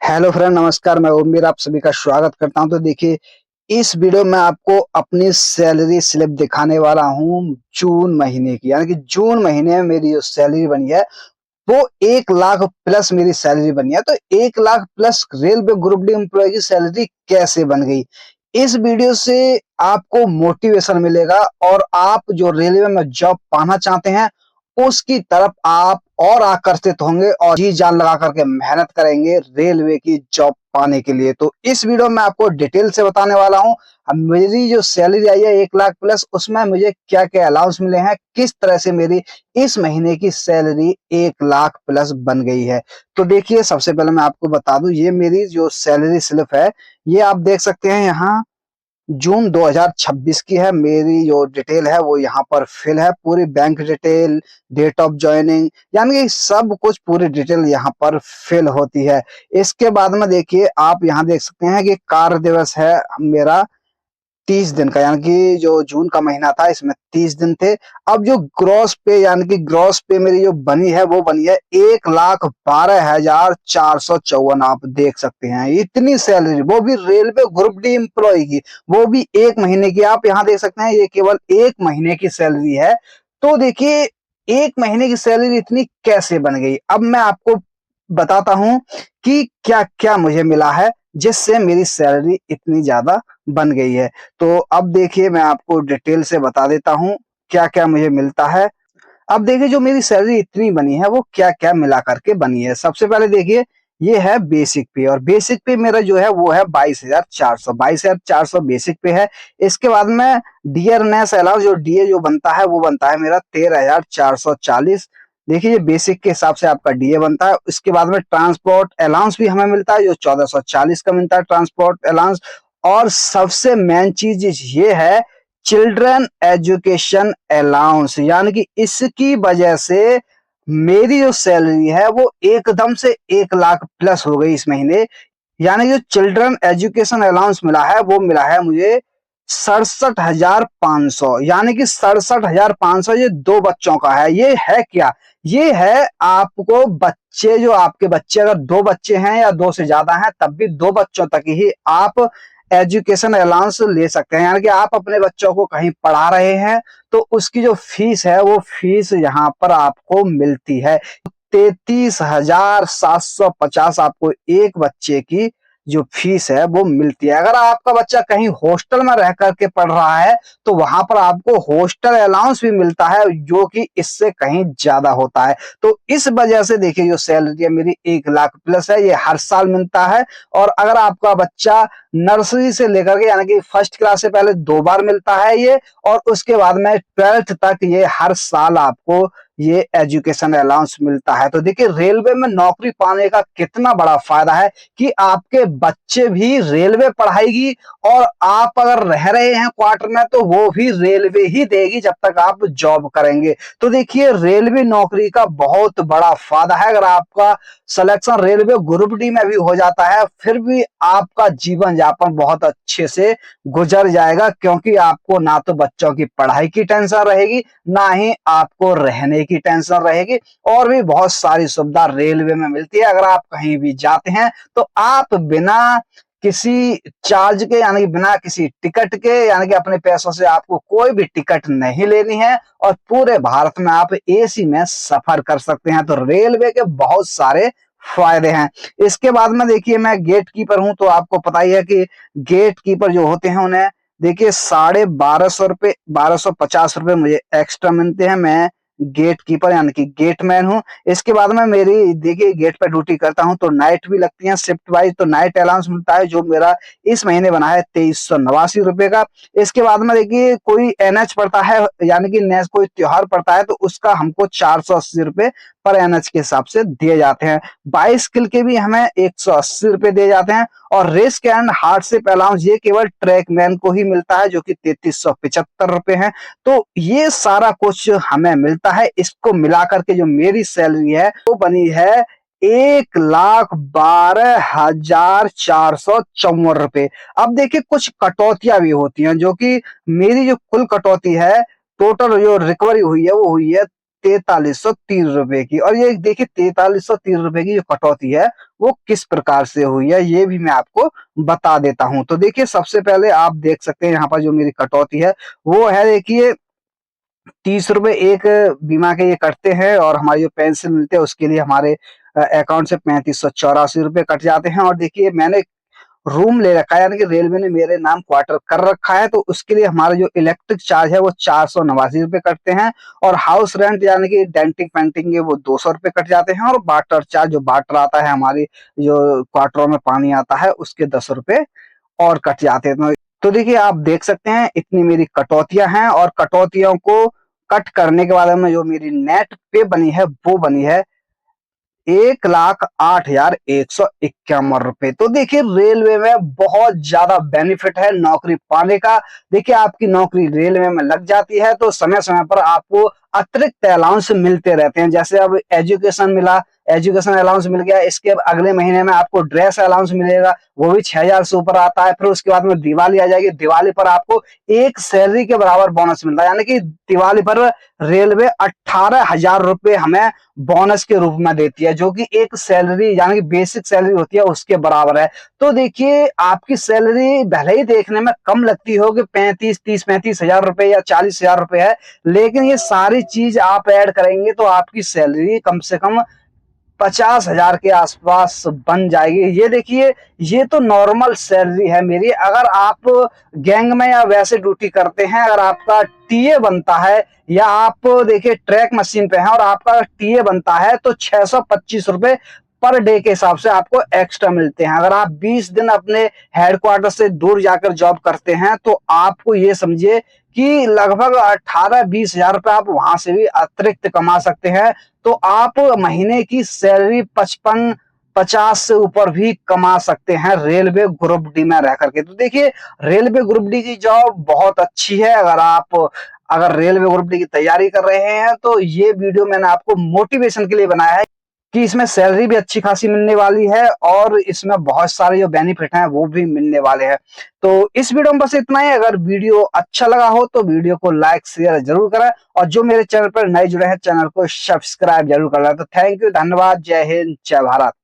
Hello friend, नमस्कार। मैं उम्मीद आप सभी का स्वागत करता हूं। तो देखिए, इस वीडियो में आपको अपनी सैलरी स्लिप दिखाने वाला हूं जून महीने की। यानी कि जून महीने में मेरी जो सैलरी बनी है वो 1 लाख प्लस मेरी सैलरी बनी है। तो 1 lakh plus railway group D employee की सैलरी कैसे बन गई, इस वीडियो से आपको मोटिवेशन मिलेगा और आप जो रेलवे में जॉब पाना चाहते हैं उसकी तरफ आप और आकर्षित होंगे और जी जान लगा करके मेहनत करेंगे रेलवे की जॉब पाने के लिए। तो इस वीडियो में आपको डिटेल से बताने वाला हूं अब मेरी जो सैलरी आई है 1 लाख प्लस, उसमें मुझे क्या क्या अलाउंस मिले हैं, किस तरह से मेरी इस महीने की सैलरी 1 लाख प्लस बन गई है। तो देखिए, सबसे पहले मैं आपको बता दूं, ये मेरी जो सैलरी स्लिप है ये आप देख सकते हैं यहाँ जून 2026 की है। मेरी जो डिटेल है वो यहाँ पर फिल है, पूरी bank detail, date of joining, यानी कि सब कुछ पूरी डिटेल यहाँ पर फिल होती है। इसके बाद में देखिए, आप यहाँ देख सकते हैं कि कार्य दिवस है मेरा 30 दिन का, यानी कि जो जून का महीना था इसमें 30 दिन थे। अब जो ग्रॉस पे, यानी कि ग्रॉस पे मेरी जो बनी है वो बनी है 1,12,454। आप देख सकते हैं इतनी सैलरी, वो भी रेलवे ग्रुप डी एम्प्लॉय की, वो भी 1 महीने की। आप यहाँ देख सकते हैं ये केवल 1 महीने की सैलरी है। तो देखिए, 1 महीने की सैलरी इतनी कैसे बन गई, अब मैं आपको बताता हूं कि क्या क्या मुझे मिला है जिससे मेरी सैलरी इतनी ज्यादा बन गई है। तो अब देखिए, मैं आपको डिटेल से बता देता हूँ क्या क्या मुझे मिलता है। अब देखिए, जो मेरी सैलरी इतनी बनी है वो क्या क्या मिला करके बनी है। सबसे पहले देखिए, ये है बेसिक पे, और बेसिक पे मेरा जो है वो है 22,400 बेसिक पे है। इसके बाद में डियरनेस अलाउंस, जो डीए जो बनता है वो बनता है मेरा 13,440। देखिए, ये बेसिक के हिसाब से आपका डीए बनता है। उसके बाद में ट्रांसपोर्ट अलाउंस भी हमें मिलता है जो 1440 का मिलता है, ट्रांसपोर्ट अलाउंस। और सबसे मेन चीज ये है चिल्ड्रन एजुकेशन अलाउंस, यानी कि इसकी वजह से मेरी जो सैलरी है वो एकदम से 1 लाख प्लस हो गई इस महीने। यानी जो चिल्ड्रन एजुकेशन अलाउंस मिला है वो मिला है मुझे 67,500, यानी कि 67,500 ये 2 बच्चों का है। ये है क्या, ये है आपको बच्चे, जो आपके बच्चे अगर 2 बच्चे हैं या 2 से ज्यादा हैं तब भी 2 बच्चों तक ही आप एजुकेशन अलाउंस ले सकते हैं। यानी कि आप अपने बच्चों को कहीं पढ़ा रहे हैं तो उसकी जो फीस है वो फीस यहाँ पर आपको मिलती है। 33,750 आपको एक बच्चे की जो फीस है वो मिलती है। अगर आपका बच्चा कहीं हॉस्टल में रह करके पढ़ रहा है तो वहां पर आपको हॉस्टल अलाउंस भी मिलता है जो कि इससे कहीं ज्यादा होता है। तो इस वजह से देखिए, जो सैलरी है मेरी 1 लाख प्लस है, ये हर साल मिलता है। और अगर आपका बच्चा नर्सरी से लेकर के, यानी कि फर्स्ट क्लास से पहले 2 बार मिलता है ये, और उसके बाद में 12th तक ये हर साल आपको ये एजुकेशन अलाउंस मिलता है। तो देखिए, रेलवे में नौकरी पाने का कितना बड़ा फायदा है कि आपके बच्चे भी रेलवे पढ़ाएगी, और आप अगर रह रहे हैं क्वार्टर में तो वो भी रेलवे ही देगी जब तक आप जॉब करेंगे। तो देखिए, रेलवे नौकरी का बहुत बड़ा फायदा है। अगर आपका सिलेक्शन रेलवे ग्रुप डी में भी हो जाता है फिर भी आपका जीवन यापन बहुत अच्छे से गुजर जाएगा, क्योंकि आपको ना तो बच्चों की पढ़ाई की टेंशन रहेगी, ना ही आपको रहने की टेंशन रहेगी, और भी बहुत सारी सुविधा रेलवे में मिलती है। अगर आप कहीं भी जाते हैं तो आप बिना किसी चार्ज के, यानी कि बिना किसी टिकट के, यानी कि अपने पैसों से आपको कोई भी टिकट नहीं लेनी है, और पूरे भारत में आप एसी में सफर कर सकते हैं। तो रेलवे के बहुत सारे फायदे हैं। इसके बाद में देखिए, मैं गेट कीपर हूं, तो आपको पता ही है कि गेट कीपर जो होते हैं उन्हें देखिए 1250 रुपए, 1250 रुपए मुझे एक्स्ट्रा मिलते हैं। मैं गेट कीपर यानी कि गेटमैन हूँ। इसके बाद में मेरी देखिए गेट पे ड्यूटी करता हूँ तो नाइट भी लगती है शिफ्ट वाइज, तो नाइट अलाउंस मिलता है जो मेरा इस महीने बना है 2389 रुपए का। इसके बाद में देखिए, कोई एनएच पड़ता है, यानी कि कोई त्योहार पड़ता है तो उसका हमको 480 रुपए पर एनएच के हिसाब से दिए जाते हैं। 22 किल के भी हमें 180 रुपए दिए जाते हैं। और रिस्क एंड हार्डशिप अलाउंस ये केवल ट्रैकमैन को ही मिलता है जो कि 3375 रुपए है। तो ये सारा कुछ हमें मिलता है। इसको मिलाकर के जो मेरी सैलरी है वो बनी है 1,12,454 रुपए। अब देखिए, कुछ कटौतियां भी होती हैं जो कि मेरी जो कुल कटौती है, टोटल जो रिकवरी हुई है वो हुई है 4330 रुपए की। और ये देखिए, 4330 रुपए की जो कटौती है वो किस प्रकार से हुई है, ये भी मैं आपको बता देता हूँ। तो देखिए, सबसे पहले आप देख सकते हैं यहाँ पर जो मेरी कटौती है वो है, देखिए 30 रुपए एक बीमा के ये कटते हैं, और हमारी जो पेंशन मिलते हैं उसके लिए हमारे अकाउंट से 3584 रुपए कट जाते हैं। और देखिए, मैंने रूम ले रखा है, यानी कि रेलवे ने मेरे नाम क्वार्टर कर रखा है, तो उसके लिए हमारा जो इलेक्ट्रिक चार्ज है वो 489 रुपए कटते हैं। और हाउस रेंट यानी कि डेंटिंग पेंटिंग के वो 200 रुपए कट जाते हैं। और वाटर चार्ज, जो वाटर आता है हमारी जो क्वार्टरों में पानी आता है, उसके 10 रुपए और कट जाते हैं। तो देखिए, आप देख सकते हैं इतनी मेरी कटौतियां हैं, और कटौतियों को कट करने के बाद में जो मेरी नेट पे बनी है वो बनी है 1,08,151 रुपए। तो देखिए, रेलवे में बहुत ज्यादा बेनिफिट है नौकरी पाने का। देखिए, आपकी नौकरी रेलवे में लग जाती है तो समय समय पर आपको अतिरिक्त अलाउंस मिलते रहते हैं। जैसे अब एजुकेशन मिला, एजुकेशन अलाउंस मिल गया, इसके अगले महीने में आपको ड्रेस अलाउंस मिलेगा, वो भी 6,000 से ऊपर आता है। फिर उसके बाद में दिवाली आ जाएगी, दिवाली पर आपको एक सैलरी के बराबर बोनस मिलता है, यानी कि दिवाली पर रेलवे 18,000 रुपए हमें बोनस के रूप में देती है, जो कि एक सैलरी यानी कि बेसिक सैलरी होती है उसके बराबर है। तो देखिए, आपकी सैलरी भले ही देखने में कम लगती हो कि 35,000 या 40,000 रुपए है, लेकिन ये सारी चीज आप ऐड करेंगे तो आपकी सैलरी कम से कम 50,000 के आसपास बन जाएगी। ये देखिए, ये तो नॉर्मल सैलरी है मेरी। अगर आप गैंग में या वैसे ड्यूटी करते हैं, अगर आपका टीए बनता है, या आप देखिए ट्रैक मशीन पे हैं और आपका टीए बनता है, तो 625 रुपए पर डे के हिसाब से आपको एक्स्ट्रा मिलते हैं। अगर आप 20 दिन अपने हेडक्वार्टर से दूर जाकर जॉब करते हैं तो आपको ये समझिए कि लगभग 18-20 हजार रुपए आप वहां से भी अतिरिक्त कमा सकते हैं। तो आप महीने की सैलरी 55-50 से ऊपर भी कमा सकते हैं रेलवे ग्रुप डी में रह करके। तो देखिए, रेलवे ग्रुप डी की जॉब बहुत अच्छी है। अगर रेलवे ग्रुप डी की तैयारी कर रहे हैं तो ये वीडियो मैंने आपको मोटिवेशन के लिए बनाया है कि इसमें सैलरी भी अच्छी खासी मिलने वाली है, और इसमें बहुत सारे जो बेनिफिट हैं वो भी मिलने वाले हैं। तो इस वीडियो में बस इतना ही। अगर वीडियो अच्छा लगा हो तो वीडियो को लाइक शेयर जरूर करें, और जो मेरे चैनल पर नए जुड़े हैं चैनल को सब्सक्राइब जरूर कर लें। तो थैंक यू, धन्यवाद, जय हिंद, जय भारत।